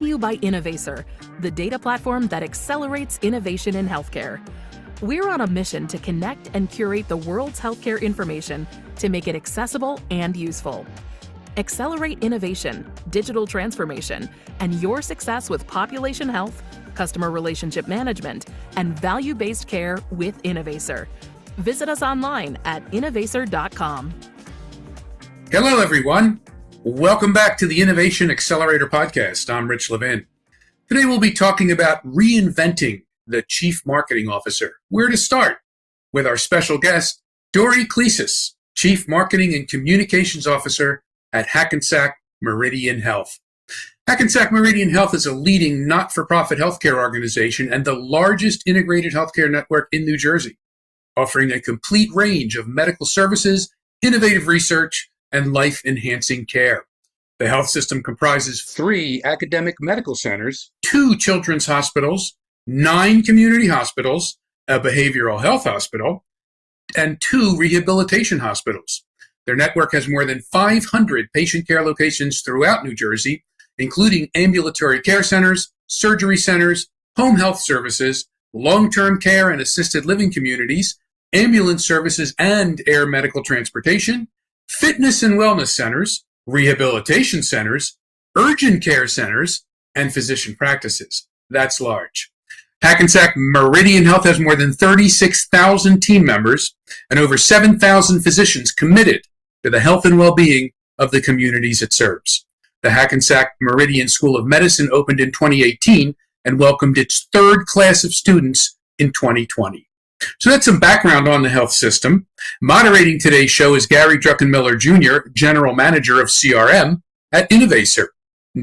You by Innovacer, the data platform that accelerates innovation in healthcare. We're on a mission to connect and curate the world's healthcare information to make it accessible and useful. Accelerate innovation, digital transformation, and your success with population health, customer relationship management, and value-based care with Innovacer. Visit us online at innovacer.com. Hello, everyone. Welcome back to the Innovation Accelerator Podcast. I'm Rich Levin. Today we'll be talking about reinventing the Chief Marketing Officer. Where to start? With our special guest, Dory Cleesis, Chief Marketing and Communications Officer at Hackensack Meridian Health. Hackensack Meridian Health is a leading not-for-profit healthcare organization and the largest integrated healthcare network in New Jersey, offering a complete range of medical services, innovative research, and life-enhancing care. The health system comprises 3 academic medical centers, 2 children's hospitals, 9 community hospitals, a behavioral health hospital, and 2 rehabilitation hospitals. Their network has more than 500 patient care locations throughout New Jersey, including ambulatory care centers, surgery centers, home health services, long-term care and assisted living communities, ambulance services and air medical transportation, fitness and wellness centers, rehabilitation centers, urgent care centers, and physician practices. That's large. Hackensack Meridian Health has more than 36,000 team members and over 7,000 physicians committed to the health and well-being of the communities it serves. The Hackensack Meridian School of Medicine opened in 2018 and welcomed its 3rd class of students in 2020. So that's some background on the health system. Moderating today's show is Gary Druckenmiller Jr., General Manager of CRM at Innovacer.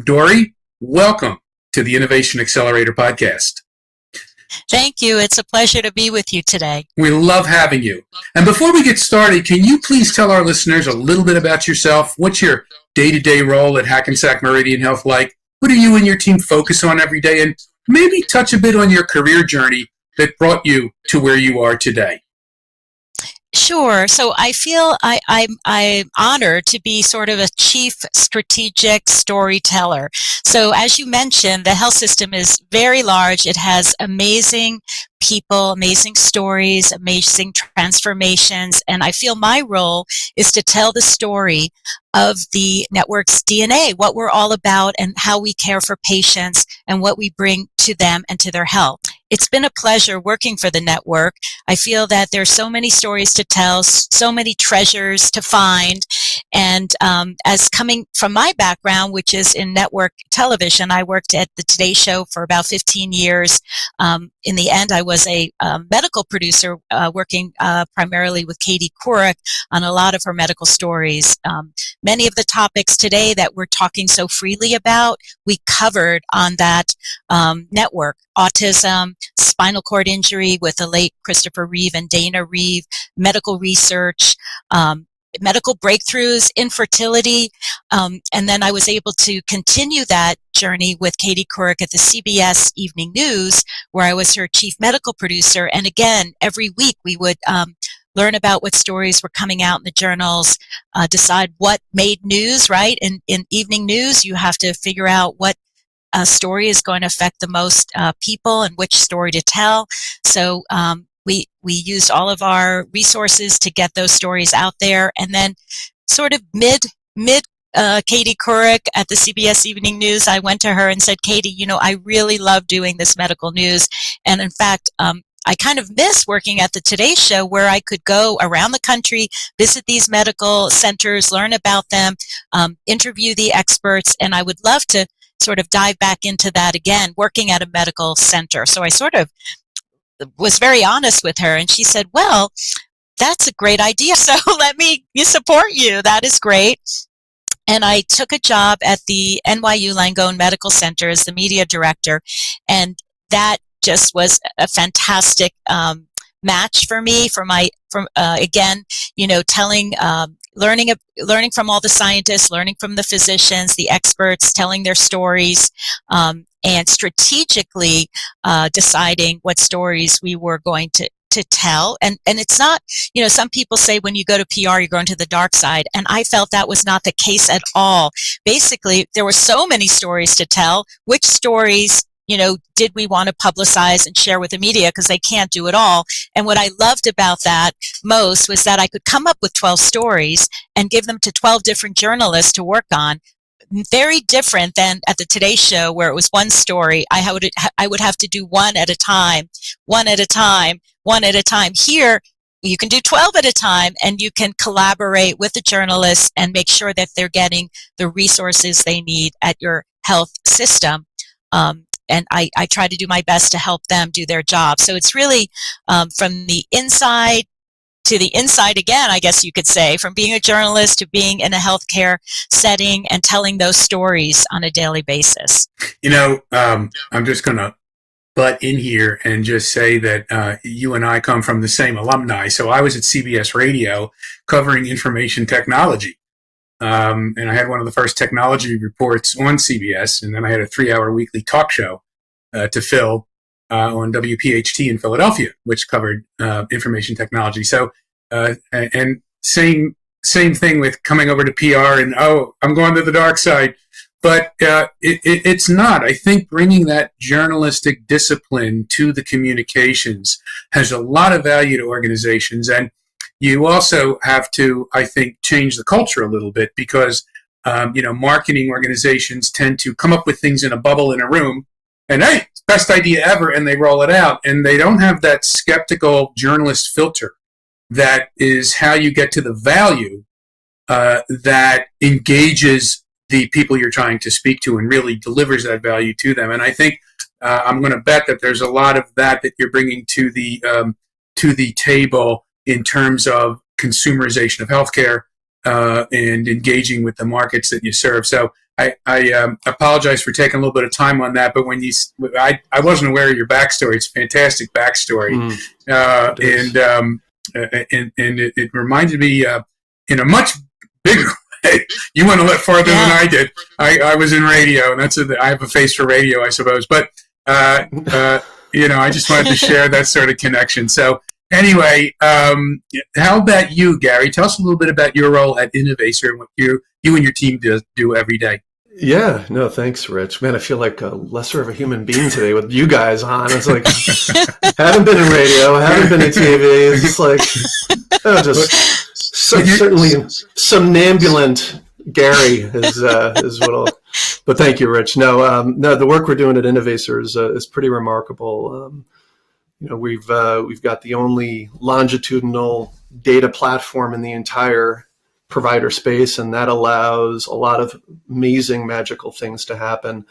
Dory, welcome to the Innovation Accelerator Podcast. Thank you. It's a pleasure to be with you today. We love having you. And before we get started, can you please tell our listeners a little bit about yourself? What's your day-to-day role at Hackensack Meridian Health like? What do you and your team focus on every day? And maybe touch a bit on your career journey that brought you to where you are today. Sure. So I feel I'm honored to be sort of a chief strategic storyteller. So as you mentioned, the health system is very large. It has amazing people, amazing stories, amazing transformations. And I feel my role is to tell the story of the network's DNA, what we're all about and how we care for patients and what we bring to them and to their health. It's been a pleasure working for the network. I feel that there's so many stories to tell, so many treasures to find. And as coming from my background, which is in network television, I worked at the Today Show for about 15 years. In the end, I was a medical producer working primarily with Katie Couric on a lot of her medical stories. Many of the topics today that we're talking so freely about, we covered on that network. Autism, spinal cord injury with the late Christopher Reeve and Dana Reeve, medical research, medical breakthroughs, infertility, and then I was able to continue that journey with Katie Couric at the CBS Evening News, where I was her chief medical producer. And again, every week we would learn about what stories were coming out in the journals, decide what made news, right? In evening news, you have to figure out what story is going to affect the most people and which story to tell. So we used all of our resources to get those stories out there. And then sort of mid Katie Couric at the CBS Evening News, I went to her and said, Katie, I really love doing this medical news. And in fact, I kind of miss working at the Today Show where I could go around the country, visit these medical centers, learn about them, interview the experts, and I would love to sort of dive back into that again, working at a medical center. So I sort of was very honest with her, and she said, well, that's a great idea, so let me support you. That is great. And I took a job at the NYU Langone Medical Center as the media director, and that just was a fantastic match for me, again, telling, learning from all the scientists, learning from the physicians, the experts, telling their stories, and strategically deciding what stories we were going to to tell. And it's not, some people say when you go to PR, you're going to the dark side. And I felt that was not the case at all. Basically, there were so many stories to tell. Which stories, did we want to publicize and share with the media, because they can't do it all. And what I loved about that most was that I could come up with 12 stories and give them to 12 different journalists to work on. Very different than at the Today Show, where it was one story. I would have to do one at a time. Here, you can do 12 at a time, and you can collaborate with the journalists and make sure that they're getting the resources they need at your health system. And I try to do my best to help them do their job. So it's really from the inside to the inside again, I guess you could say, from being a journalist to being in a healthcare setting and telling those stories on a daily basis. I'm just going to butt in here and just say that you and I come from the same alumni. So I was at CBS Radio covering information technology. And I had one of the first technology reports on CBS, and then I had a 3-hour weekly talk show to fill on WPHT in Philadelphia, which covered information technology. So, and same thing with coming over to PR and, I'm going to the dark side. But it's not. I think bringing that journalistic discipline to the communications has a lot of value to organizations. And you also have to, I think, change the culture a little bit, because, marketing organizations tend to come up with things in a bubble in a room and, hey, it's best idea ever, and they roll it out. And they don't have that skeptical journalist filter that is how you get to the value that engages the people you're trying to speak to and really delivers that value to them. And I think I'm going to bet that there's a lot of that you're bringing to the table in terms of consumerization of healthcare and engaging with the markets that you serve. So I apologize for taking a little bit of time on that, but when I wasn't aware of your backstory. It's a fantastic backstory, and it reminded me in a much bigger way. You went a lot farther than I did. I was in radio, and I have a face for radio, I suppose. But I just wanted to share that sort of connection. So anyway, how about you, Gary? Tell us a little bit about your role at Innovator and what you and your team do every day. Yeah, no, thanks, Rich. Man, I feel like a lesser of a human being today with you guys on. It's like, haven't been in radio, haven't been in TV. It's just like, certainly somnambulant Gary is what I'll, but thank you, Rich. No, the work we're doing at Innovator is pretty remarkable. We've got the only longitudinal data platform in the entire provider space, and that allows a lot of amazing, magical things to happen,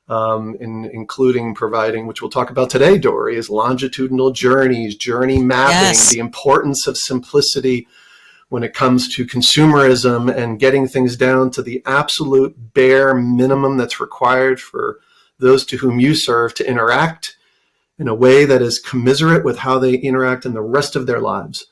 including providing, which we'll talk about today, Dory, is longitudinal journeys, journey mapping, Yes. The importance of simplicity when it comes to consumerism and getting things down to the absolute bare minimum that's required for those to whom you serve to interact in a way that is commiserate with how they interact in the rest of their lives.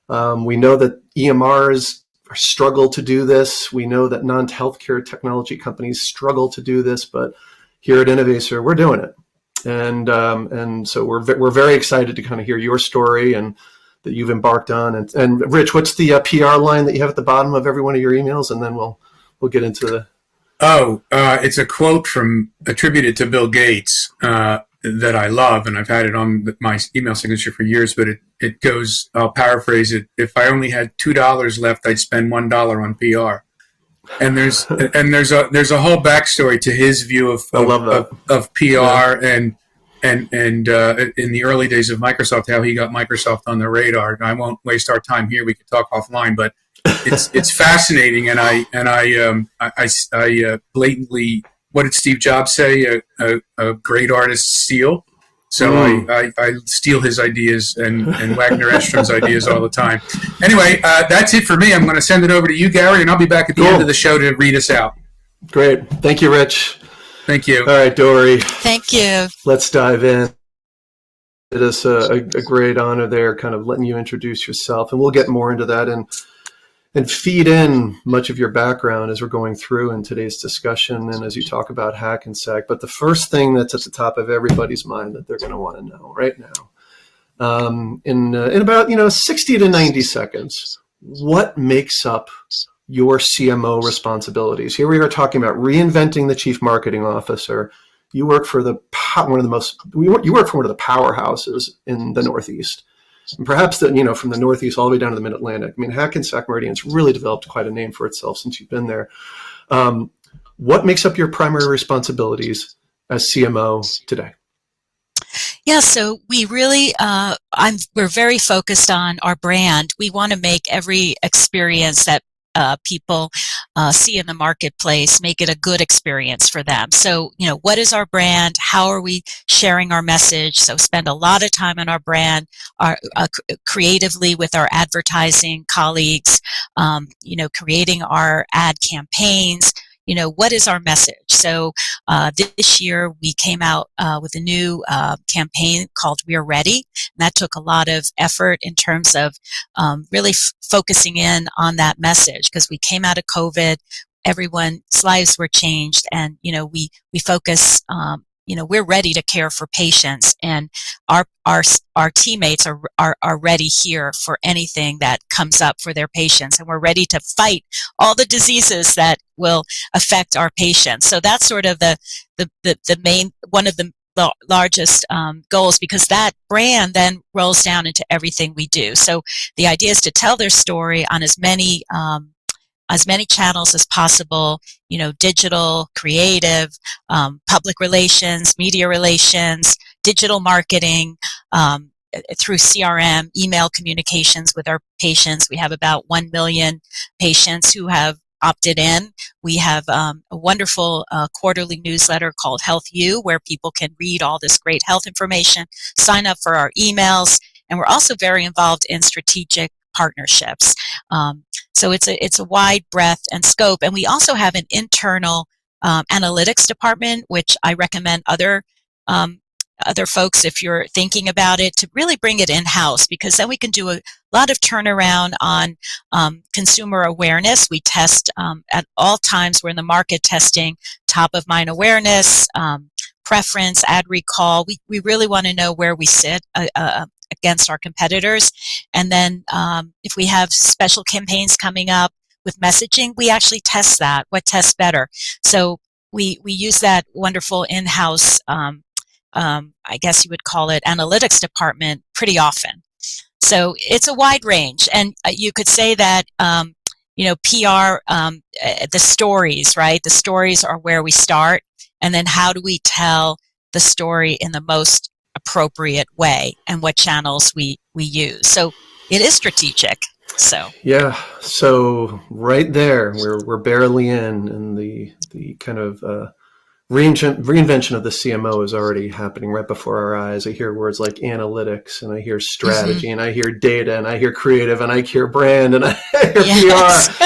We know that EMRs struggle to do this. We know that non-healthcare technology companies struggle to do this, but here at Innovator, we're doing it. And so we're very excited to kind of hear your story and that you've embarked on. And Rich, what's the PR line that you have at the bottom of every one of your emails? And then we'll get into the... it's a quote attributed to Bill Gates that I love, and I've had it on my email signature for years, but it goes, I'll paraphrase it, if I only had $2 left, I'd spend $1 on PR. And there's a whole backstory to his view of PR, yeah. and in the early days of Microsoft, how he got Microsoft on the radar. I won't waste our time here. We could talk offline, but it's fascinating. And I blatantly, what did Steve Jobs say? A great artist steal. So I steal his ideas and Wagner Estrom's ideas all the time. Anyway, that's it for me. I'm going to send it over to you, Gary, and I'll be back at the end of the show to read us out. Great. Thank you, Rich. Thank you. All right, Dory. Thank you. Let's dive in. It is a great honor there, kind of letting you introduce yourself, and we'll get more into that and feed in much of your background as we're going through in today's discussion and as you talk about Hackensack. But the first thing that's at the top of everybody's mind that they're going to want to know right now, in about 60 to 90 seconds. What makes up your CMO responsibilities? Here we are talking about reinventing the chief marketing officer. You work for you work for one of the powerhouses in the Northeast, and perhaps from the Northeast all the way down to the Mid-Atlantic. I mean, Hackensack Meridian's really developed quite a name for itself since you've been there. What makes up your primary responsibilities as CMO today? Yeah, so we really, we're very focused on our brand. We want to make every experience that people see in the marketplace, make it a good experience for them. So, what is our brand? How are we sharing our message? So spend a lot of time on our brand, creatively with our advertising colleagues, creating our ad campaigns. What is our message? So this year we came out with a new campaign called We're Ready. And that took a lot of effort in terms of really focusing in on that message, because we came out of COVID, everyone's lives were changed, and we focus. We're ready to care for patients, and our teammates are ready here for anything that comes up for their patients, and we're ready to fight all the diseases that will affect our patients. So that's sort of the main, one of the largest goals, because that brand then rolls down into everything we do. So the idea is to tell their story on as many channels as possible, digital, creative, public relations, media relations, digital marketing, through CRM, email communications with our patients. We have about 1 million patients who have opted in. We have a wonderful quarterly newsletter called Health U, where people can read all this great health information, sign up for our emails, and we're also very involved in strategic partnerships. So it's a wide breadth and scope. And we also have an internal analytics department, which I recommend other folks, if you're thinking about it, to really bring it in-house, because then we can do a lot of turnaround on consumer awareness. We test at all times. We're in the market testing top of mind awareness, preference, ad recall. We really want to know where we sit against our competitors. And then if we have special campaigns coming up with messaging, we actually test that. What tests better? So we use that wonderful in-house, I guess you would call it, analytics department pretty often. So it's a wide range. And you could say that, PR, the stories, right? The stories are where we start. And then how do we tell the story in the most appropriate way, and what channels we use. So it is strategic. So right there, we're barely in the kind of reinvention of the CMO is already happening right before our eyes. I hear words like analytics, and I hear strategy, and I hear data, and I hear creative, and I hear brand, and I hear PR.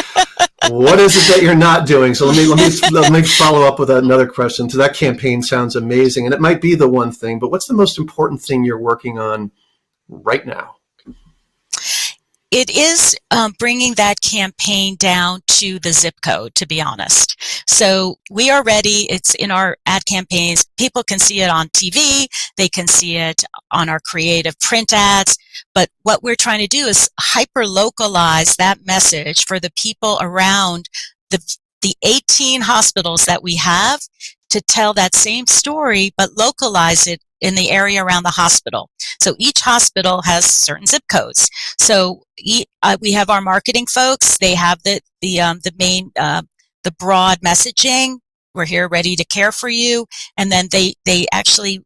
What is it that you're not doing? So let me follow up with another question. So that campaign sounds amazing, and it might be the one thing, but what's the most important thing you're working on right now? It is bringing that campaign down to the zip code, to be honest. So we are ready. It's in our ad campaigns. People can see it on TV. They can see it on our creative print ads. But what we're trying to do is hyper-localize that message for the people around the 18 hospitals that we have, to tell that same story, but localize it in the area around the hospital. So each hospital has certain zip codes. So we have our marketing folks. They have the main, the broad messaging. We're here ready to care for you. And then they actually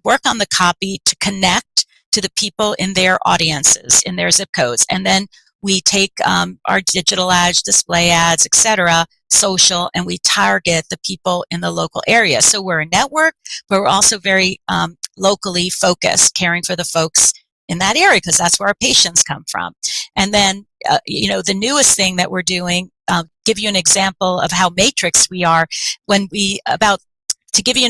work on the copy to connect to the people in their audiences, in their zip codes. And then we take our digital ads, display ads, etc., social, and we target the people in the local area. So we're a network, but we're also very locally focused, caring for the folks in that area, because that's where our patients come from. And then, the newest thing that we're doing, give you an example of how matrix we are. To give you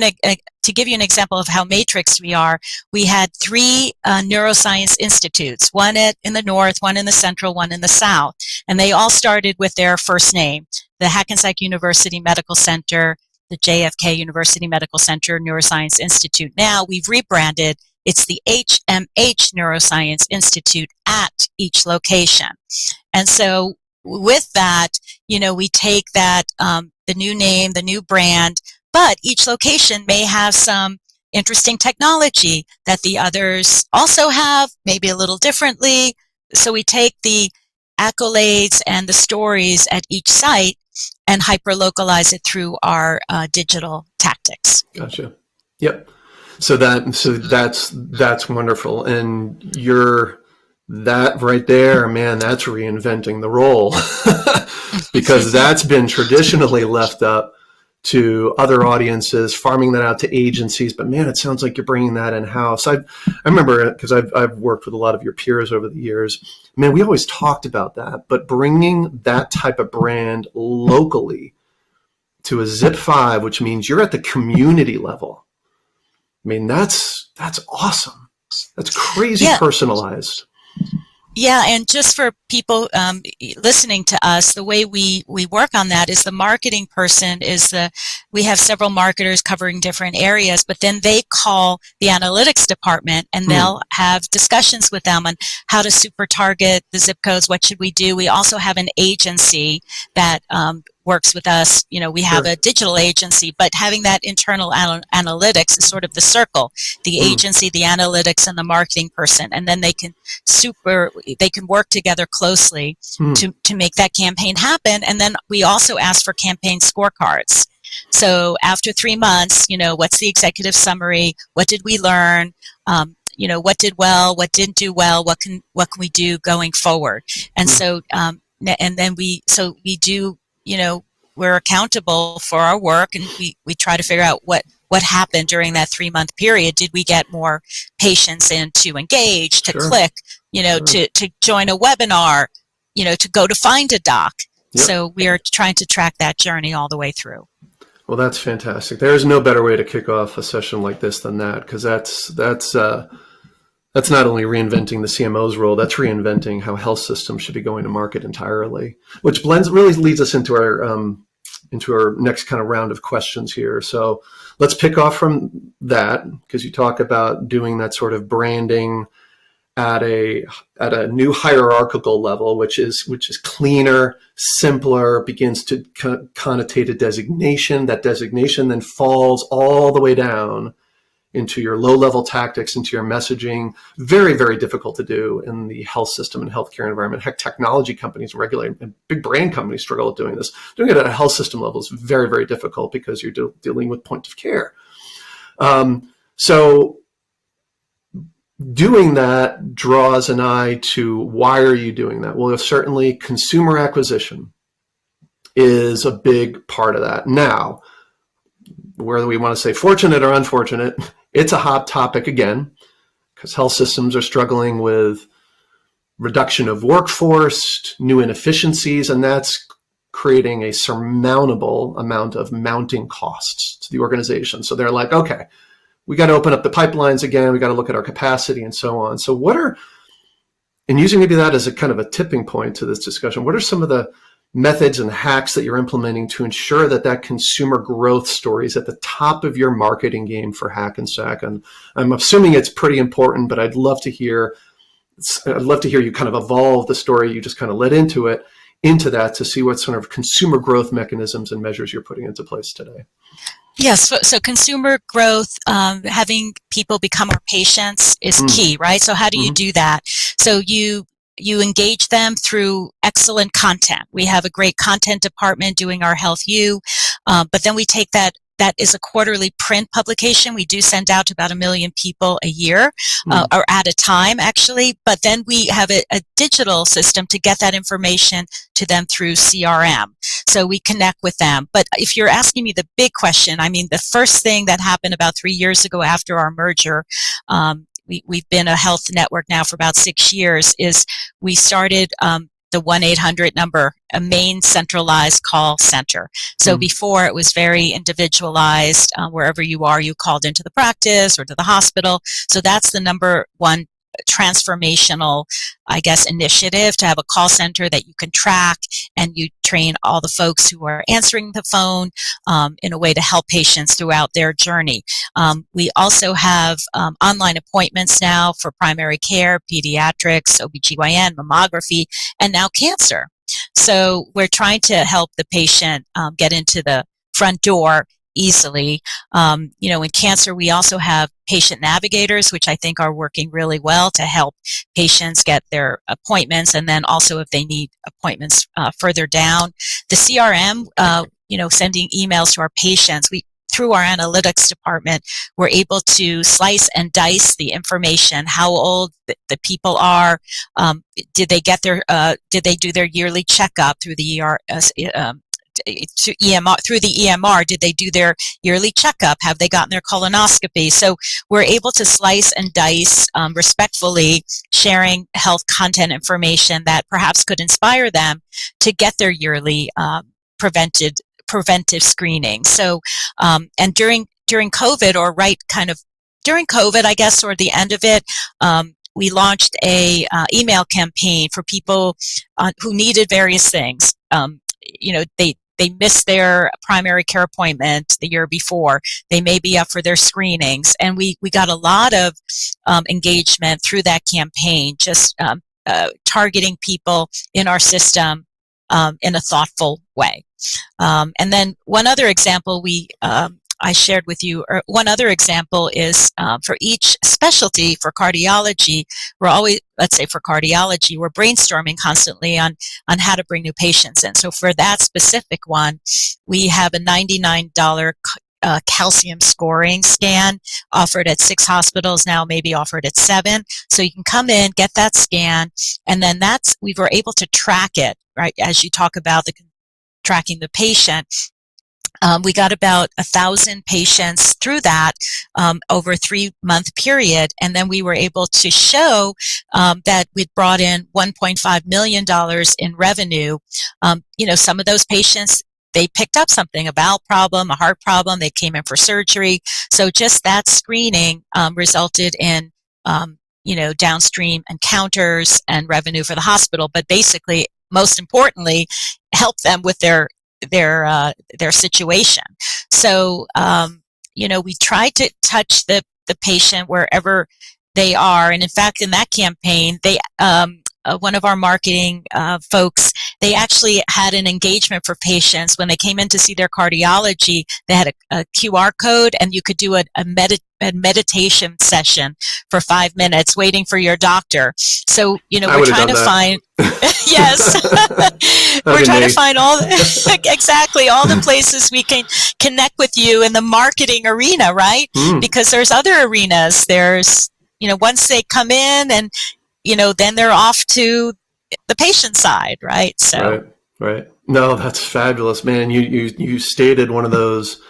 an example of how matrix we are, we had 3 neuroscience institutes, one in the north, one in the central, one in the south, and they all started with their first name. The Hackensack University Medical Center, the JFK University Medical Center Neuroscience Institute. Now we've rebranded it's the HMH Neuroscience Institute at each location. And so with that, we take that, the new name, the new brand, but each location may have some interesting technology that the others also have, maybe a little differently. So we take the accolades and the stories at each site and hyper-localize it through our digital tactics. Gotcha. Yep. So that's wonderful. And that right there, man, that's reinventing the role because that's been traditionally left up to other audiences, farming that out to agencies. But man, it sounds like you're bringing that in-house. I remember, because I've worked with a lot of your peers over the years, man, we always talked about that, but bringing that type of brand locally to a Zip 5, which means you're at the community level. I mean, that's awesome. That's crazy personalized. Yeah, and just for people listening to us, the way we work on that is the marketing person we have several marketers covering different areas, but then they call the analytics department and they'll have discussions with them on how to super target the zip codes, what should we do. We also have an agency that works with us. We have a digital agency, but having that internal analytics is sort of the circle, the agency, the analytics, and the marketing person. And then they can work together closely to make that campaign happen. And then we also ask for campaign scorecards. So after 3 months, what's the executive summary? What did we learn? What did well? What didn't do well? What can we do going forward? And so, and then we do, we're accountable for our work, and we try to figure out what happened during that 3-month period. Did we get more patients in to engage, to click, to join a webinar, to go to find a doc? Yep. So we are trying to track that journey all the way through. Well, that's fantastic. There is no better way to kick off a session like this than that, because that's not only reinventing the CMO's role, that's reinventing how health systems should be going to market entirely, which really leads us into our next kind of round of questions here. So let's pick off from that, because you talk about doing that sort of branding at a new hierarchical level, which is cleaner, simpler, begins to connotate a designation. That designation then falls all the way down into your low-level tactics, into your messaging. Very, very difficult to do in the health system and healthcare environment. Heck, technology companies and big brand companies struggle with doing this. Doing it at a health system level is very, very difficult because you're dealing with point of care. So doing that draws an eye to, why are you doing that? Well, certainly consumer acquisition is a big part of that. Now, whether we want to say fortunate or unfortunate, it's a hot topic again, because health systems are struggling with reduction of workforce, new inefficiencies, and that's creating a surmountable amount of mounting costs to the organization. So they're like, okay, we got to open up the pipelines again. We got to look at our capacity and so on. So and using maybe that as a kind of a tipping point to this discussion, what are some of the methods and hacks that you're implementing to ensure that consumer growth story is at the top of your marketing game for Hackensack? And I'm assuming it's pretty important, but I'd love to hear you kind of evolve the story you just kind of led into that to see what sort of consumer growth mechanisms and measures you're putting into place today. Yes, so consumer growth, having people become our patients is key, right? So how do you do that? So you engage them through excellent content. We have a great content department doing our Health U, but then we take that is a quarterly print publication. We do send out to about 1 million people a year, or at a time, actually. But then we have a digital system to get that information to them through CRM. So we connect with them. But if you're asking me the big question, I mean, the first thing that happened about 3 years ago after our merger, we've been a health network now for about 6 years, is we started the 1-800 number, a main centralized call center. So before, it was very individualized. Wherever you are, you called into the practice or to the hospital. So that's the number one transformational, I guess, initiative to have a call center that you can track, and you train all the folks who are answering the phone in a way to help patients throughout their journey. We also have online appointments now for primary care, pediatrics, OBGYN, mammography, and now cancer. So we're trying to help the patient get into the front door easily. In cancer, we also have patient navigators, which I think are working really well to help patients get their appointments, and then also if they need appointments further down. The CRM, sending emails to our patients, through our analytics department, we're able to slice and dice the information, how old the people are, did they do their yearly checkup through the through the EMR, did they do their yearly checkup, have they gotten their colonoscopy? So we're able to slice and dice respectfully, sharing health content information that perhaps could inspire them to get their yearly preventive screening. So and during COVID, or during COVID, I guess, or the end of it, we launched a email campaign for people who needed various things. They missed their primary care appointment the year before. They may be up for their screenings. And we got a lot of engagement through that campaign, just targeting people in our system in a thoughtful way. And then one other example I shared with you, or one other example is for each specialty. For cardiology, let's say for cardiology, we're brainstorming constantly on how to bring new patients in. So for that specific one, we have a $99 calcium scoring scan offered at 6 hospitals now, maybe offered at 7. So you can come in, get that scan, and then we were able to track it, right? As you talk about tracking the patient. We got about 1,000 patients through that over a 3-month period, and then we were able to show that we'd brought in $1.5 million in revenue. Some of those patients, they picked up something, a bowel problem, a heart problem, they came in for surgery. So just that screening resulted in downstream encounters and revenue for the hospital, but basically, most importantly, help them with their situation. So, we try to touch the patient wherever they are. And in fact, in that campaign, one of our marketing folks, they actually had an engagement for patients when they came in to see their cardiology. They had a QR code, and you could do a meditation session for 5 minutes waiting for your doctor. So, we're trying to find, yes, we're trying to find exactly all the places we can connect with you in the marketing arena, right? Because there's other arenas. There's, once they come in and, then they're off to the patient side, right? So, right. No, that's fabulous, man. You stated one of those.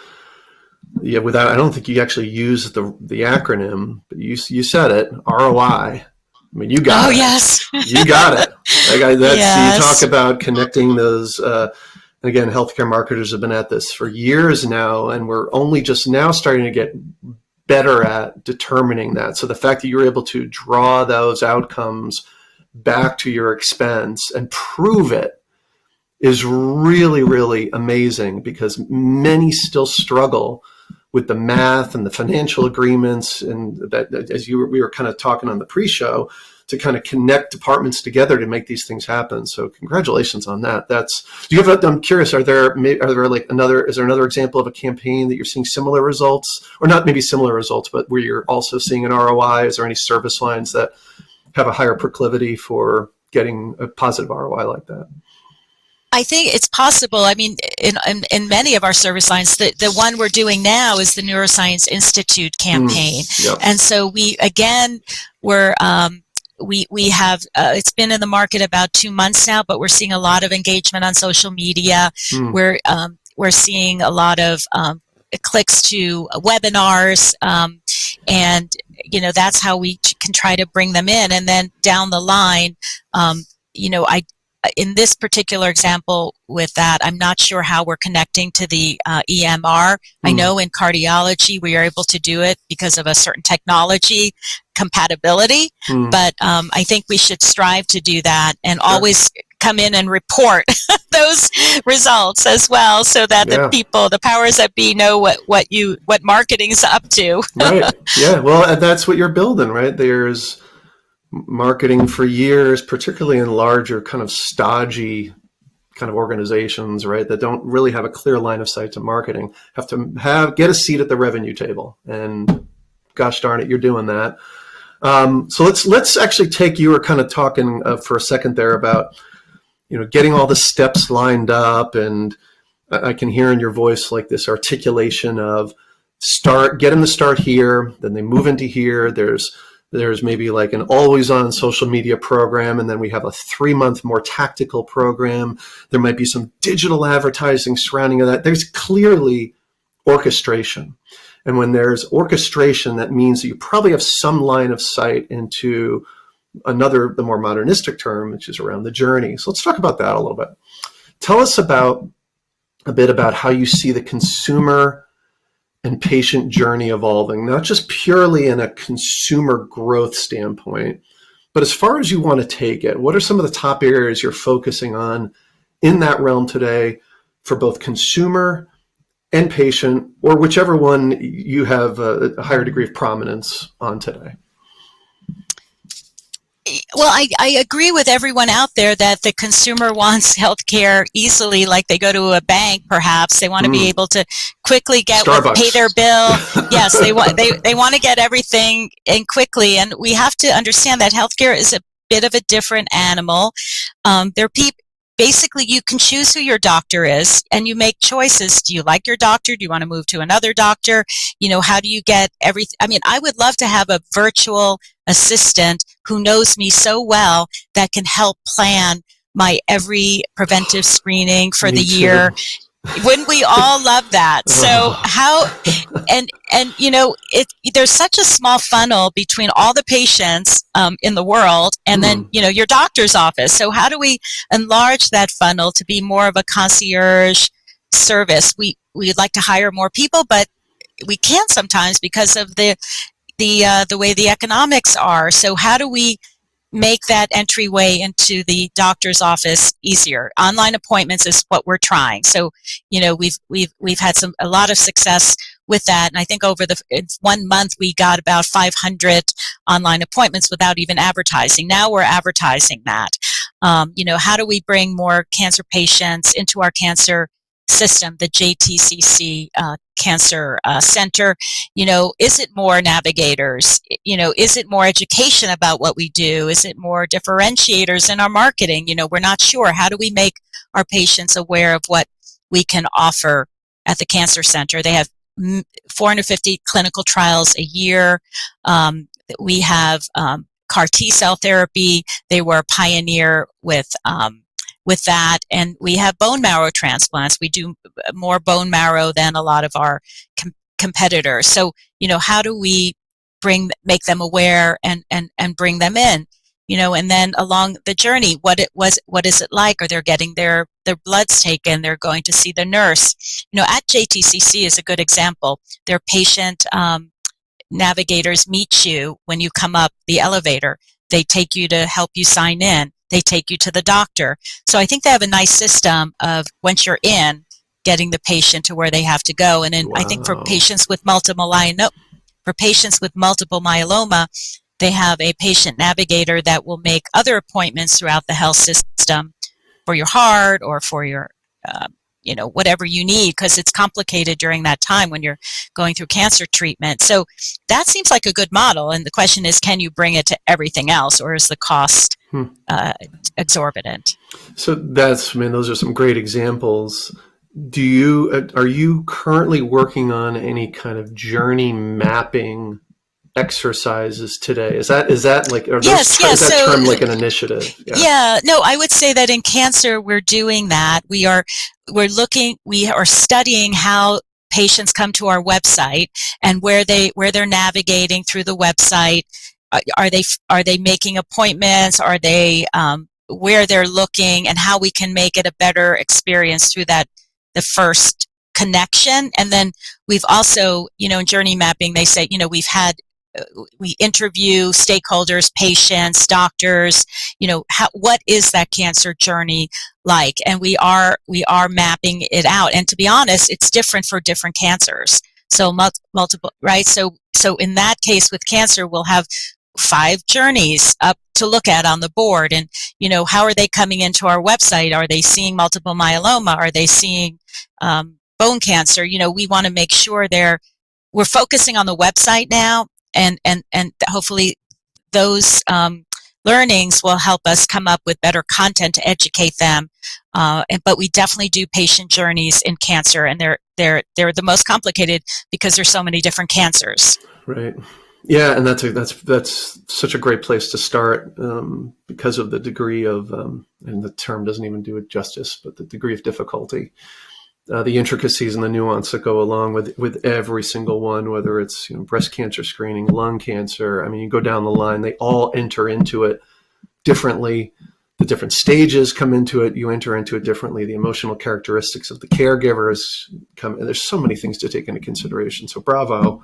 Yeah, I don't think you actually used the acronym, but you said it, ROI. I mean, you got it. Oh, yes. You got it. Yes. You talk about connecting those. Again, healthcare marketers have been at this for years now, and we're only just now starting to get better at determining that. So the fact that you're able to draw those outcomes back to your expense and prove it is really, really amazing, because many still struggle with the math and the financial agreements, and that, as we were kind of talking on the pre-show, to kind of connect departments together to make these things happen. So congratulations on that. I'm curious, is there another example of a campaign that you're seeing similar results, or not maybe similar results, but where you're also seeing an ROI? Is there any service lines that have a higher proclivity for getting a positive ROI like that? I think it's possible. I mean, in many of our service lines, the one we're doing now is the Neuroscience Institute campaign. Yep. And so we have, it's been in the market about 2 months now, but we're seeing a lot of engagement on social media. We're seeing a lot of clicks to webinars, and that's how we can try to bring them in. And then down the line, in this particular example with that, I'm not sure how we're connecting to the EMR. I know in cardiology we are able to do it because of a certain technology compatibility, but I think we should strive to do that and always come in and report those results as well, so that the powers that be know what marketing's up to. Right. Yeah. Well, that's what you're building, right? There's marketing for years, particularly in larger kind of stodgy kind of organizations, right, that don't really have a clear line of sight to marketing, have to get a seat at the revenue table. And gosh darn it, you're doing that. So let's actually take, you were kind of talking for a second there about, getting all the steps lined up, and I can hear in your voice like this articulation of get them to start here, then they move into here. There's maybe like an always on social media program, and then we have a 3-month more tactical program. There might be some digital advertising surrounding that. There's clearly orchestration. And when there's orchestration, that means that you probably have some line of sight into the more modernistic term, which is around the journey. So let's talk about that a little bit. Tell us a bit about how you see the consumer and patient journey evolving, not just purely in a consumer growth standpoint, but as far as you want to take it. What are some of the top areas you're focusing on in that realm today for both consumer and patient, or whichever one you have a higher degree of prominence on today? Well, I agree with everyone out there that the consumer wants healthcare easily, like they go to a bank, perhaps. They want to be able to quickly pay their bill. Yes, they want to get everything in quickly. And we have to understand that healthcare is a bit of a different animal. Basically, you can choose who your doctor is, and you make choices. Do you like your doctor? Do you want to move to another doctor? How do you get everything? I mean, I would love to have a virtual assistant who knows me so well that can help plan my every preventive screening for the year. Wouldn't we all love that? So there's such a small funnel between all the patients in the world and then, your doctor's office. So how do we enlarge that funnel to be more of a concierge service? We'd like to hire more people, but we can't sometimes because of the way the economics are. So how do we make that entryway into the doctor's office easier? Online appointments is what we're trying. So, we've had a lot of success with that. And I think in 1 month, we got about 500 online appointments without even advertising. Now we're advertising that. How do we bring more cancer patients into our cancer system, the JTCC Cancer Center? Is it more navigators? Is it more education about what we do? Is it more differentiators in our marketing? We're not sure. How do we make our patients aware of what we can offer at the Cancer Center? They have 450 clinical trials a year. We have CAR T-cell therapy. They were a pioneer with that, and we have bone marrow transplants. We do more bone marrow than a lot of our competitors. So, how do we make them aware and bring them in? And then along the journey, what is it like? Are they getting their bloods taken? They're going to see the nurse. At JTCC is a good example. Their patient navigators meet you when you come up the elevator. They take you to help you sign in. They take you to the doctor. So I think they have a nice system of, once you're in, getting the patient to where they have to go. And then I think for patients with multiple myeloma, they have a patient navigator that will make other appointments throughout the health system for your heart or for your, whatever you need, because it's complicated during that time when you're going through cancer treatment. So that seems like a good model. And the question is, can you bring it to everything else, or is the cost exorbitant? So those are some great examples. Are you currently working on any kind of journey mapping exercises today? Is that like, yes. Is that term like an initiative? No, I would say that in cancer we're doing that. We are studying how patients come to our website and where they're navigating through the website. Are they making appointments? Are they where they're looking and how we can make it a better experience through the first connection. And then we've also, in journey mapping, they say, we interview stakeholders, patients, doctors, what is that cancer journey like? And we are mapping it out. And to be honest, it's different for different cancers. So multiple, right? So in that case with cancer, we'll have 5 journeys up to look at on the board. And, how are they coming into our website? Are they seeing multiple myeloma? Are they seeing bone cancer? We want to make sure we're focusing on the website now, and hopefully those learnings will help us come up with better content to educate them. But we definitely do patient journeys in cancer, and they're the most complicated because there's so many different cancers. Right. Yeah, and that's such a great place to start because of the degree of, and the term doesn't even do it justice, but the degree of difficulty, the intricacies and the nuance that go along with every single one, whether it's breast cancer screening, lung cancer. I mean, you go down the line, they all enter into it differently. The different stages come into it. You enter into it differently. The emotional characteristics of the caregivers come. And there's so many things to take into consideration. So bravo.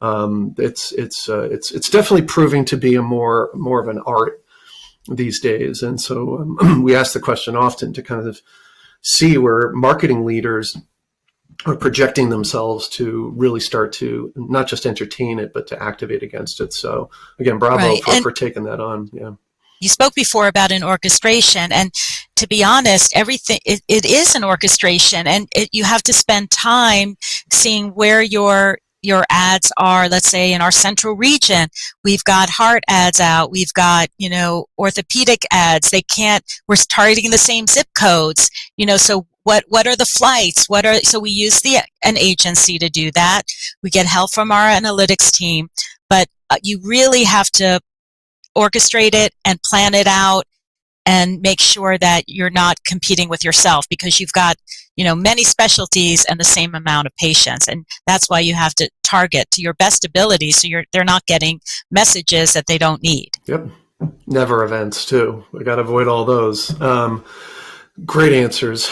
It's definitely proving to be more of an art these days. And so we ask the question often to kind of see where marketing leaders are projecting themselves to really start to not just entertain it, but to activate against it. So again, bravo for taking that on. Yeah. You spoke before about an orchestration, and to be honest, everything it is an orchestration, and you have to spend time seeing where your ads are. Let's say in our central region, we've got heart ads out, we've got orthopedic ads. We're targeting the same zip codes. So what are the flights? So we use an agency to do that. We get help from our analytics team, but you really have to orchestrate it and plan it out and make sure that you're not competing with yourself, because you've got many specialties and the same amount of patients, and that's why you have to target to your best ability so they're not getting messages that they don't need. Yep. Never events too. We got to avoid all those. Great answers.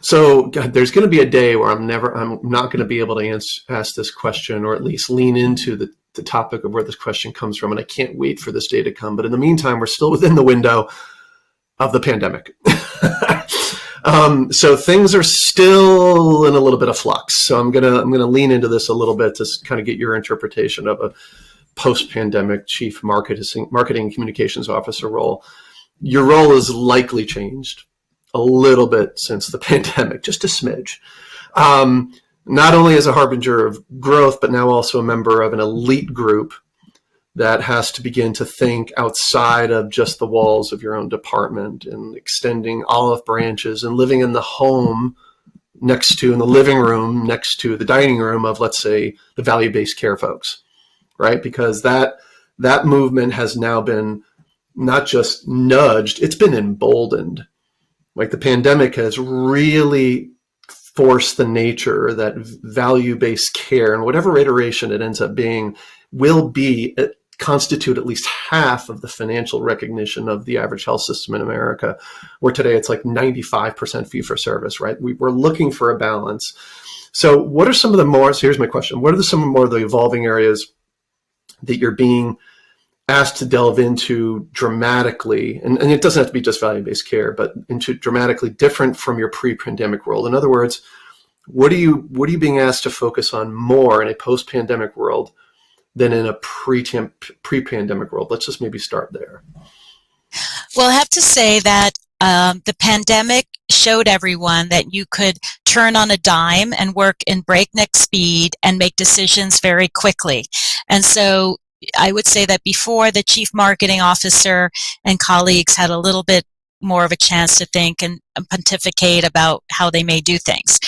So there's going to be a day where I'm not going to be able to ask this question, or at least lean into the topic of where this question comes from. And I can't wait for this day to come. But in the meantime, we're still within the window of the pandemic. So things are still in a little bit of flux. So I'm gonna lean into this a little bit to kind of get your interpretation of a post-pandemic chief marketing and communications officer role. Your role has likely changed a little bit since the pandemic, just a smidge. Not only as a harbinger of growth, but now also a member of an elite group that has to begin to think outside of just the walls of your own department, and extending olive branches and living in the home in the living room next to the dining room of, let's say, the value-based care folks, right? Because that movement has now been not just nudged, it's been emboldened. Like the pandemic has really forced the nature that value-based care, and whatever iteration it ends up being, will constitute at least half of the financial recognition of the average health system in America, where today it's like 95% fee for service, right? We're looking for a balance. So what are some of here's my question. What are some more of the evolving areas that you're being asked to delve into dramatically, and it doesn't have to be just value-based care, but into dramatically different from your pre-pandemic world? In other words, what are you being asked to focus on more in a post-pandemic world than in a pre-pandemic world? Let's just maybe start there. Well, I have to say that the pandemic showed everyone that you could turn on a dime and work in breakneck speed and make decisions very quickly. And so I would say that before, the chief marketing officer and colleagues had a little bit more of a chance to think and pontificate about how they may do things.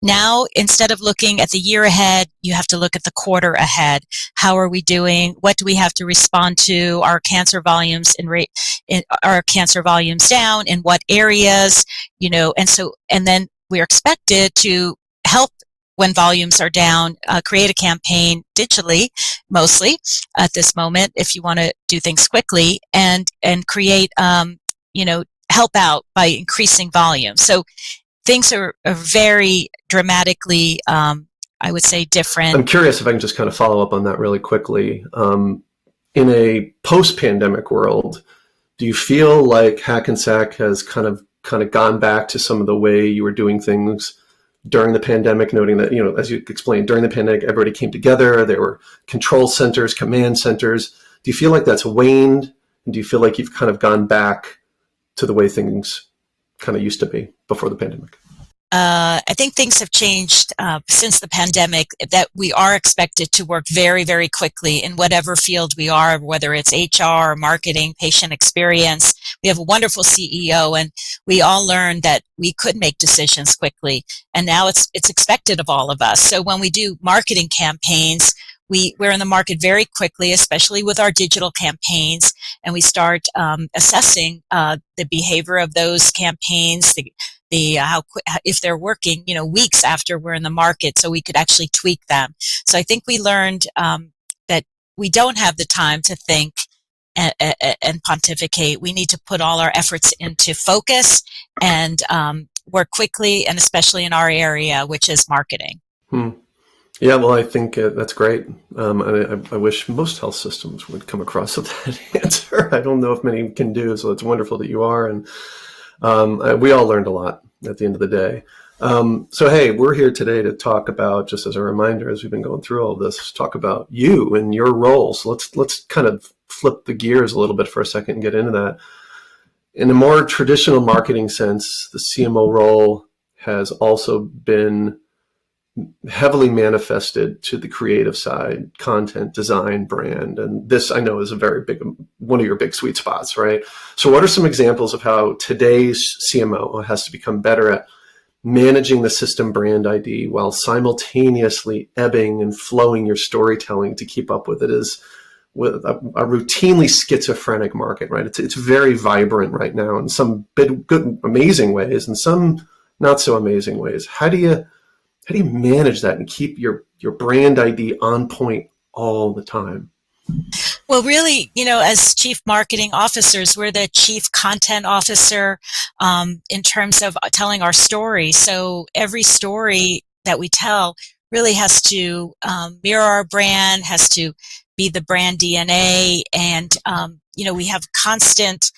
Now, instead of looking at the year ahead, you have to look at the quarter ahead. How are we doing? What do we have to respond to? Our cancer volumes are cancer volumes down? In what areas? And then we're expected to help when volumes are down, create a campaign digitally, mostly at this moment, if you want to do things quickly, and create help out by increasing volume. So things are very dramatically, I would say, different. I'm curious if I can just kind of follow up on that really quickly. In a post-pandemic world, do you feel like Hackensack has kind of gone back to some of the way you were doing things during the pandemic, noting that, as you explained, during the pandemic, everybody came together, there were control centers, command centers. Do you feel like that's waned? And do you feel like you've kind of gone back to the way things kind of used to be before the pandemic? I think things have changed since the pandemic, that we are expected to work very, very quickly in whatever field we are, whether it's HR, marketing, patient experience. We have a wonderful CEO, and we all learned that we could make decisions quickly. And now it's expected of all of us. So when we do marketing campaigns, we're in the market very quickly, especially with our digital campaigns, and we start assessing the behavior of those campaigns, if they're working, weeks after we're in the market, so we could actually tweak them. So I think we learned that we don't have the time to think and pontificate. We need to put all our efforts into focus and work quickly, and especially in our area, which is marketing. Yeah, well, I think that's great. I wish most health systems would come across with that answer. I don't know if many can do, so it's wonderful that you are. And we all learned a lot at the end of the day. So, hey, we're here today to talk about, just as a reminder, as we've been going through all this, talk about you and your role. So let's kind of flip the gears a little bit for a second and get into that. In a more traditional marketing sense, the CMO role has also been heavily manifested to the creative side, content, design, brand. And this, I know, is a very big, one of your big sweet spots, right? So what are some examples of how today's CMO has to become better at managing the system brand ID while simultaneously ebbing and flowing your storytelling to keep up with it? Is with a routinely schizophrenic market, right? It's very vibrant right now in some good, amazing ways, and some not so amazing ways. How do you manage that and keep your brand ID on point all the time? Well, really, as chief marketing officers, we're the chief content officer in terms of telling our story. So every story that we tell really has to mirror our brand, has to be the brand DNA. And, we have constant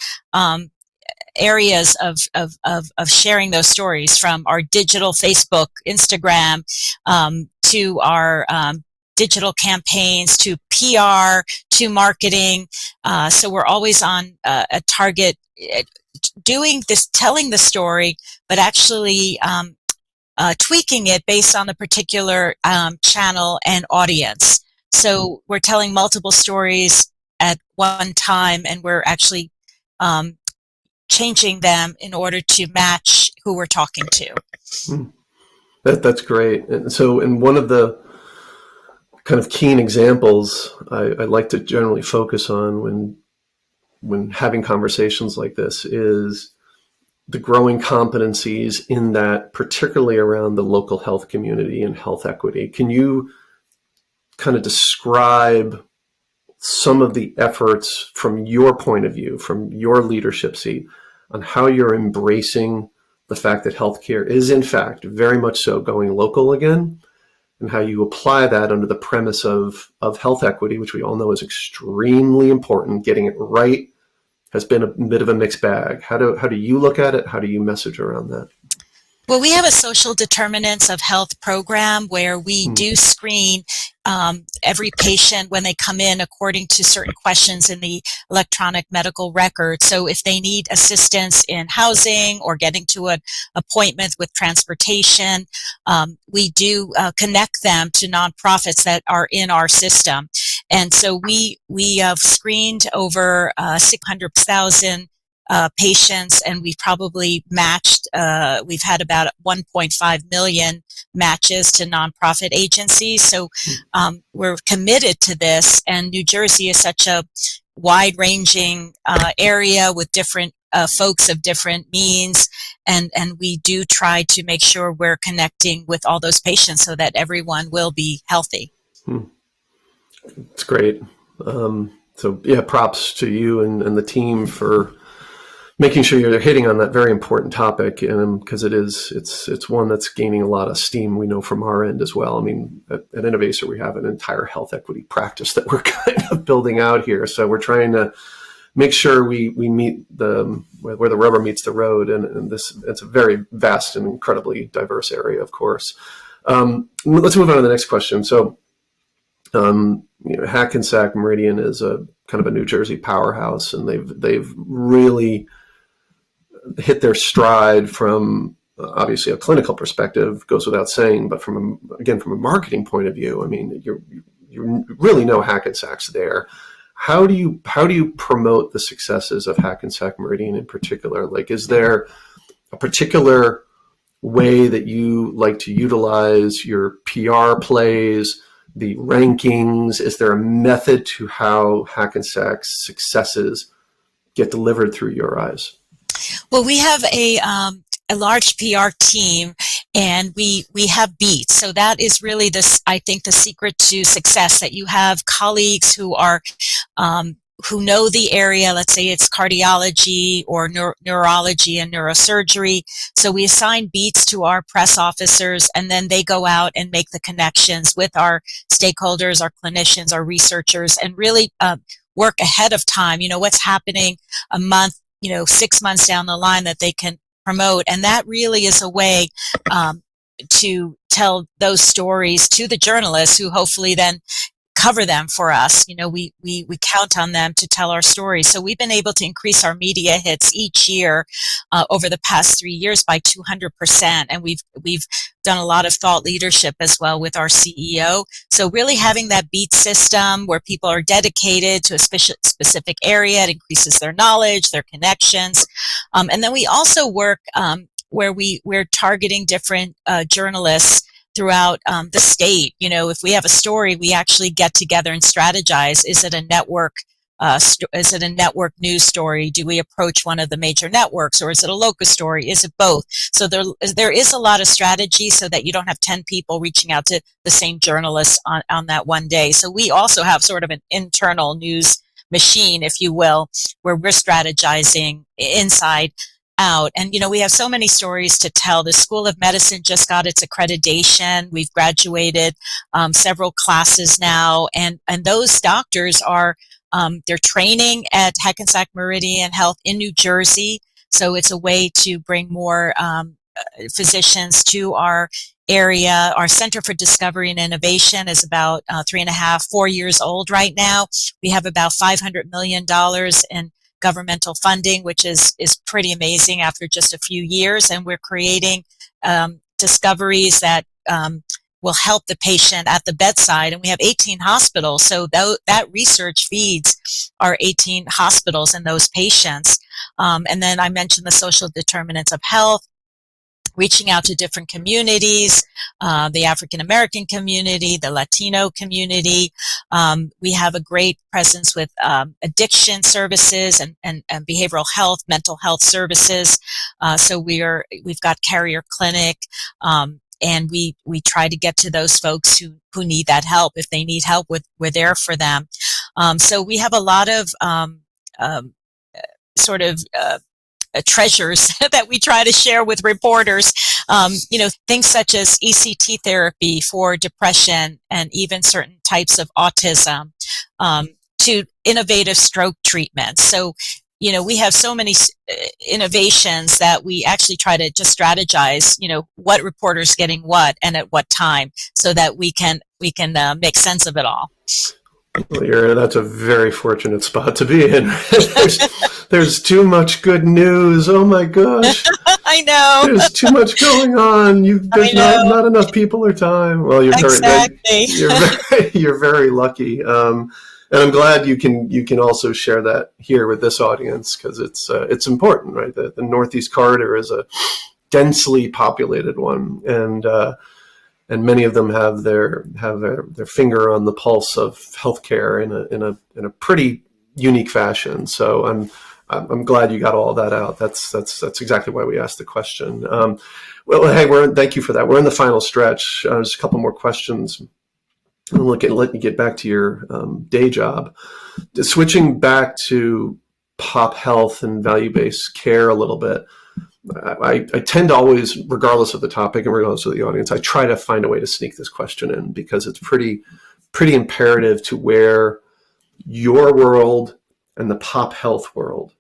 areas of sharing those stories, from our digital Facebook, Instagram, to our digital campaigns, to PR, to marketing. So we're always on a target doing this, telling the story, but actually tweaking it based on the particular channel and audience. So we're telling multiple stories at one time, and we're actually changing them in order to match who we're talking to. That's great. And so, in one of the kind of keen examples I like to generally focus on when having conversations like this is the growing competencies in that, particularly around the local health community and health equity. Can you kind of describe some of the efforts from your point of view, from your leadership seat, on how you're embracing the fact that healthcare is, in fact, very much so going local again, and how you apply that under the premise of health equity, which we all know is extremely important. Getting it right has been a bit of a mixed bag. How do you look at it? How do you message around that? Well, we have a social determinants of health program where we do screen every patient when they come in according to certain questions in the electronic medical record. So if they need assistance in housing or getting to an appointment with transportation, we do connect them to nonprofits that are in our system. And so we have screened over 600,000 patients, and we've probably matched, we've had about 1.5 million matches to nonprofit agencies. So we're committed to this, and New Jersey is such a wide-ranging area with different folks of different means, and we do try to make sure we're connecting with all those patients so that everyone will be healthy. It's great. So yeah, props to you and the team for making sure you're hitting on that very important topic, because it's one that's gaining a lot of steam. We know from our end as well. I mean, at Innovacer, we have an entire health equity practice that we're kind of building out here. So we're trying to make sure we meet where the rubber meets the road, and it's a very vast and incredibly diverse area, of course. Let's move on to the next question. So, Hackensack Meridian is a kind of a New Jersey powerhouse, and they've really hit their stride from obviously a clinical perspective, goes without saying, but from a marketing point of view, I mean, you really know Hackensack's there. How do you promote the successes of Hackensack Meridian in particular? Like, is there a particular way that you like to utilize your PR plays, the rankings? Is there a method to how Hackensack's successes get delivered through your eyes? Well, we have a large PR team, and we have beats. So that is really I think the secret to success, that you have colleagues who are who know the area. Let's say it's cardiology or neurology and neurosurgery. So we assign beats to our press officers, and then they go out and make the connections with our stakeholders, our clinicians, our researchers, and really work ahead of time. What's happening a month, 6 months down the line that they can promote. And that really is a way to tell those stories to the journalists, who hopefully then cover them for us. We count on them to tell our stories. So we've been able to increase our media hits each year over the past 3 years by 200%. And we've done a lot of thought leadership as well with our CEO. So really having that beat system where people are dedicated to a specific area, it increases their knowledge, their connections. And then we also work where we're targeting different journalists throughout the state. If we have a story, we actually get together and strategize. Is it a network? Is it a network news story? Do we approach one of the major networks, or is it a local story? Is it both? So there is a lot of strategy, so that you don't have 10 people reaching out to the same journalist on that one day. So we also have sort of an internal news machine, if you will, where we're strategizing inside out. And, we have so many stories to tell. The School of Medicine just got its accreditation. We've graduated several classes now. And those doctors are, they're training at Hackensack Meridian Health in New Jersey. So it's a way to bring more physicians to our area. Our Center for Discovery and Innovation is about 3.5-4 years old right now. We have about $500 million in governmental funding, which is pretty amazing after just a few years. And we're creating discoveries that will help the patient at the bedside. And we have 18 hospitals. So that research feeds our 18 hospitals and those patients. And then I mentioned the social determinants of health, reaching out to different communities, the African American community, the Latino community. We have a great presence with addiction services and behavioral health, mental health services. So we've got Carrier Clinic, and we try to get to those folks who need that help. If they need help, we're there for them. So we have a lot of treasures that we try to share with reporters, things such as ECT therapy for depression and even certain types of autism, to innovative stroke treatments. So, we have so many innovations that we actually try to just strategize, what reporter's getting what and at what time, so that we can make sense of it all. Well, that's a very fortunate spot to be in. There's too much good news. Oh my gosh. I know. There's too much going on. There's not enough people or time. Well, you're very lucky. And I'm glad you can also share that here with this audience, because it's important, right? The Northeast Corridor is a densely populated one, and many of them have their finger on the pulse of healthcare in a pretty unique fashion. So I'm glad you got all that out. That's exactly why we asked the question. Well, hey, thank you for that. We're in the final stretch. There's a couple more questions. Let you get back to your day job. Switching back to pop health and value-based care a little bit, I tend to always, regardless of the topic and regardless of the audience, I try to find a way to sneak this question in because it's pretty imperative to where your world and the pop health world,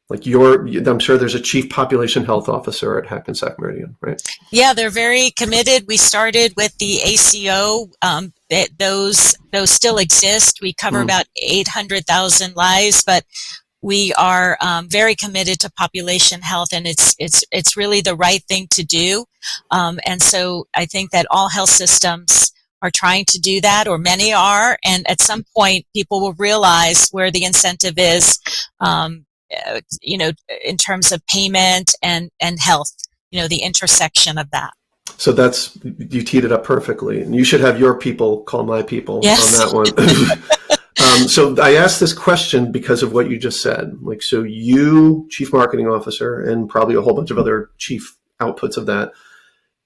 like I'm sure there's a chief population health officer at Hackensack Meridian, right? Yeah, they're very committed. We started with the ACO. Those still exist. We cover about 800,000 lives, but we are very committed to population health, and it's really the right thing to do. And so I think that all health systems are trying to do that, or many are. And at some point, people will realize where the incentive is, in terms of payment and health, the intersection of that. So you teed it up perfectly. And you should have your people call my people Yes. on that one. So I asked this question because of what you just said. Like, so you, chief marketing officer, and probably a whole bunch of other chief outputs of that.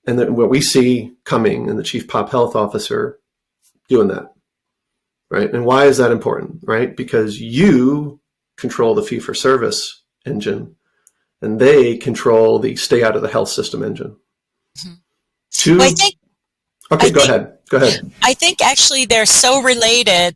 And then what we see coming in the chief pop health officer doing that, right? And why is that important, right? Because you control the fee for service engine and they control the stay out of the health system engine. Mm-hmm. Go ahead. I think actually they're so related.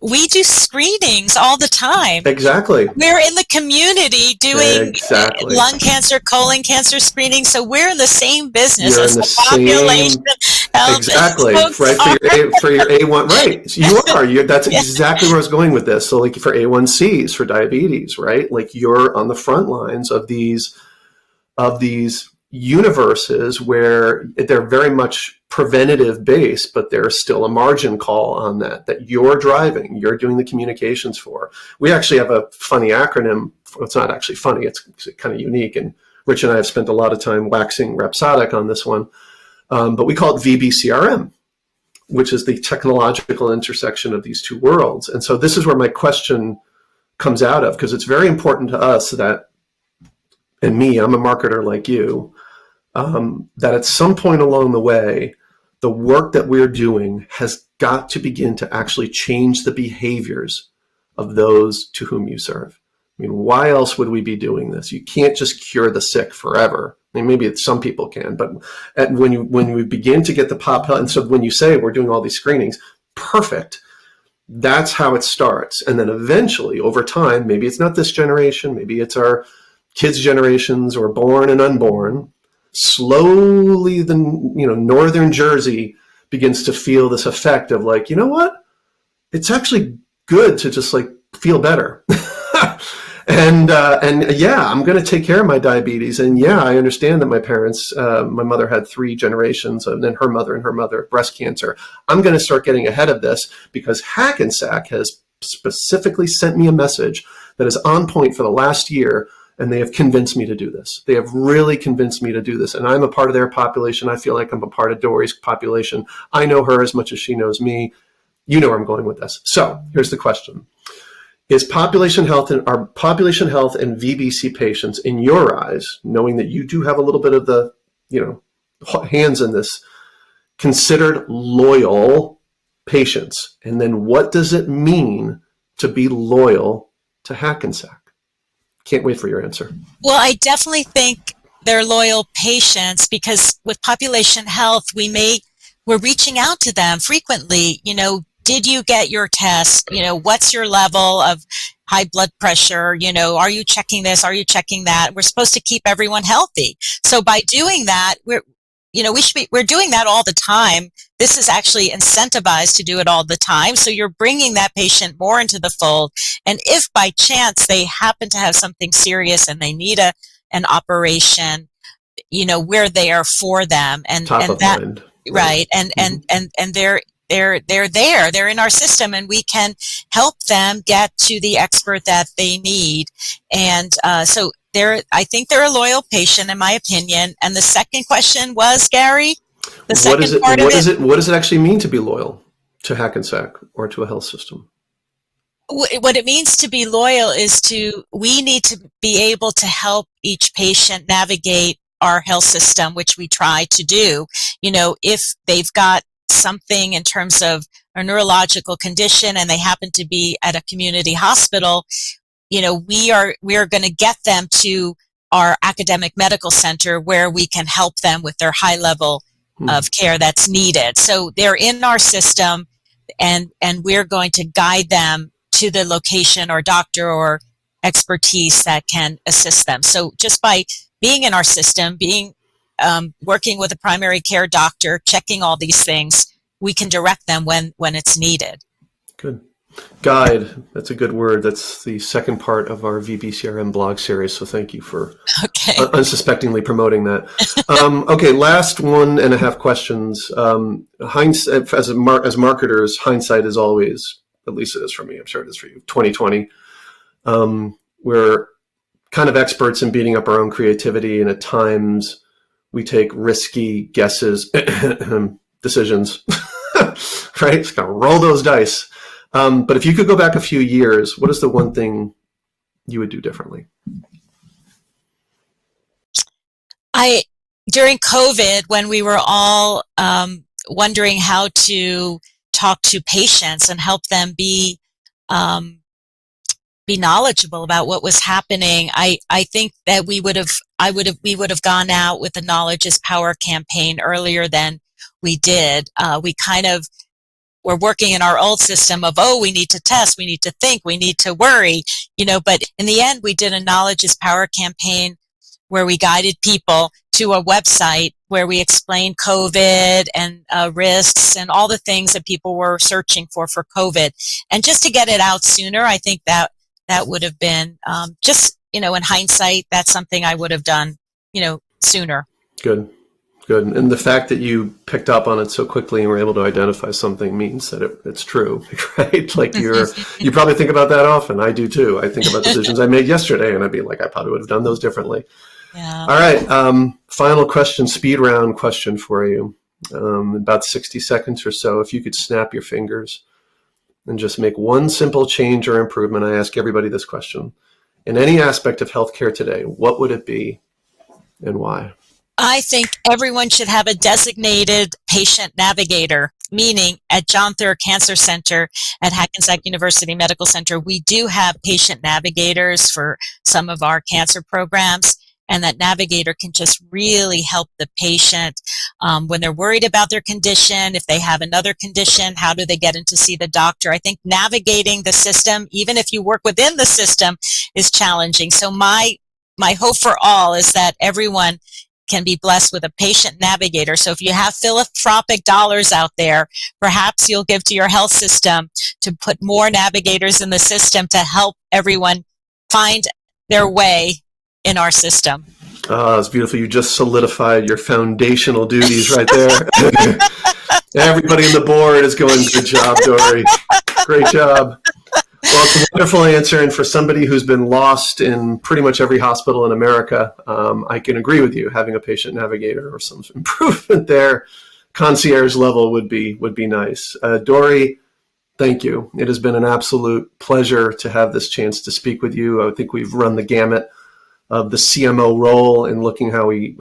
We do screenings all the time. Exactly. We're in the community doing lung cancer, colon cancer screening, so we're in the same business as the population. Exactly. Right, for your A1, right. You are. That's exactly where I was going with this. So like for A1Cs, for diabetes, right? Like you're on the front lines of these universes where they're very much preventative based, but there's still a margin call on that you're driving, you're doing the communications for. We actually have a funny acronym. It's not actually funny, it's kind of unique. And Rich and I have spent a lot of time waxing rhapsodic on this one. But we call it VBCRM, which is the technological intersection of these two worlds. And so this is where my question comes out of, because it's very important to us that, and me, I'm a marketer like you, that at some point along the way, the work that we're doing has got to begin to actually change the behaviors of those to whom you serve. I mean, why else would we be doing this? You can't just cure the sick forever. I mean, maybe some people can, but when we begin to get the pop health, and so when you say we're doing all these screenings, perfect. That's how it starts. And then eventually, over time, maybe it's not this generation, maybe it's our kids' generations or born and unborn, slowly northern Jersey begins to feel this effect of like, you know what? It's actually good to just like feel better. And yeah, I'm going to take care of my diabetes. And yeah, I understand that my parents, my mother had 3 generations and then her mother, breast cancer. I'm going to start getting ahead of this because Hackensack has specifically sent me a message that is on point for the last year. And they have convinced me to do this. They have really convinced me to do this. And I'm a part of their population. I feel like I'm a part of Dory's population. I know her as much as she knows me. You know where I'm going with this. So here's the question. Are population health and VBC patients, in your eyes, knowing that you do have a little bit of the, hands in this, considered loyal patients? And then what does it mean to be loyal to Hackensack? Can't wait for your answer. Well, I definitely think they're loyal patients because with population health, we're reaching out to them frequently. Did you get your test? What's your level of high blood pressure? Are you checking this? Are you checking that? We're supposed to keep everyone healthy. So by doing that, we're doing that all the time. This is actually incentivized to do it all the time. So you're bringing that patient more into the fold. And if by chance they happen to have something serious and they need an operation, we're there for them. And that, mind. Right. And they're there. They're in our system, and we can help them get to the expert that they need. And so I think they're a loyal patient, in my opinion. And the second question was, Gary, what does it actually mean to be loyal to Hackensack or to a health system? What it means to be loyal is we need to be able to help each patient navigate our health system, which we try to do. If they've got something in terms of a neurological condition and they happen to be at a community hospital, we are going to get them to our academic medical center where we can help them with their high level of care that's needed. So they're in our system, and we're going to guide them to the location or doctor or expertise that can assist them. So just by being in our system, working with a primary care doctor, checking all these things, we can direct them when it's needed. Good. Guide, that's a good word. That's the second part of our VBCRM blog series. So thank you for unsuspectingly promoting that. Okay, last 1.5 questions. Hindsight, as marketers, hindsight is always, at least it is for me, I'm sure it is for you, 2020. We're kind of experts in beating up our own creativity, and at times we take risky guesses, decisions, right? Just kind of roll those dice. But if you could go back a few years, what is the one thing you would do differently? During COVID, when we were all wondering how to talk to patients and help them be knowledgeable about what was happening, I think that we would have gone out with the Knowledge is Power campaign earlier than we did. We kind of were working in our old system of, we need to test, we need to think, we need to worry, but in the end, we did a Knowledge is Power campaign where we guided people to a website where we explained COVID and risks and all the things that people were searching for COVID. And just to get it out sooner, I think that would have been in hindsight, that's something I would have done, sooner. Good. And the fact that you picked up on it so quickly and were able to identify something means that it's true, right? Like you probably think about that often. I do too. I think about decisions I made yesterday and I'd be like, I probably would have done those differently. Yeah. All right. Final question, speed round question for you. About 60 seconds or so. If you could snap your fingers and just make one simple change or improvement, I ask everybody this question. In any aspect of healthcare today, what would it be and why? I think everyone should have a designated patient navigator, meaning at John Theurer Cancer Center at Hackensack University Medical Center, we do have patient navigators for some of our cancer programs, and that navigator can just really help the patient when they're worried about their condition. If they have another condition, how do they get in to see the doctor? I think navigating the system, even if you work within the system, is challenging. So my hope for all is that everyone can be blessed with a patient navigator. So if you have philanthropic dollars out there, perhaps you'll give to your health system to put more navigators in the system to help everyone find their way in our system. Oh, it's beautiful. You just solidified your foundational duties right there. Everybody on the board is going, good job, Dory. Great job. Well, it's a wonderful answer. And for somebody who's been lost in pretty much every hospital in America, I can agree with you. Having a patient navigator or some improvement there, concierge level would be nice. Dory, thank you. It has been an absolute pleasure to have this chance to speak with you. I think we've run the gamut of the CMO role and looking how we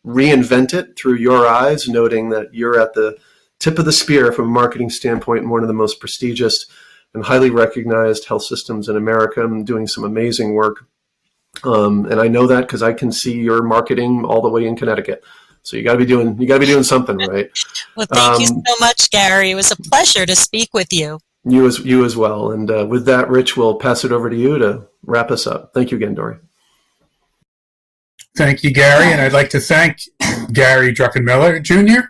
reinvent it through your eyes, noting that you're at the tip of the spear from a marketing standpoint in one of the most prestigious and highly recognized health systems in America, and doing some amazing work. And I know that because I can see your marketing all the way in Connecticut. So you got to be doing something, right? Well, thank you so much, Gary. It was a pleasure to speak with you. You as well. And with that, Rich, we'll pass it over to you to wrap us up. Thank you again, Dory. Thank you, Gary. And I'd like to thank Gary Druckenmiller, Jr.,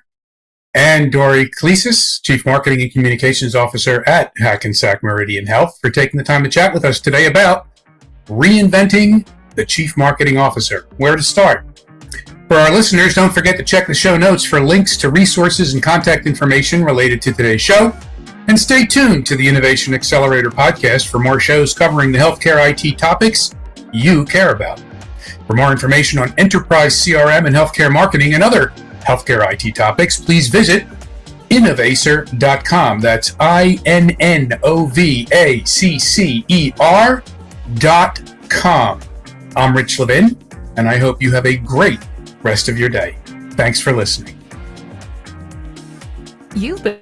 and Dory Kleesis, Chief Marketing and Communications Officer at Hackensack Meridian Health, for taking the time to chat with us today about reinventing the Chief Marketing Officer. Where to start? For our listeners, don't forget to check the show notes for links to resources and contact information related to today's show. And stay tuned to the Innovation Accelerator podcast for more shows covering the healthcare IT topics you care about. For more information on enterprise CRM and healthcare marketing and other healthcare IT topics, please visit innovacer.com. That's INNOVACCER.com. I'm Rich Levin, and I hope you have a great rest of your day. Thanks for listening. You've been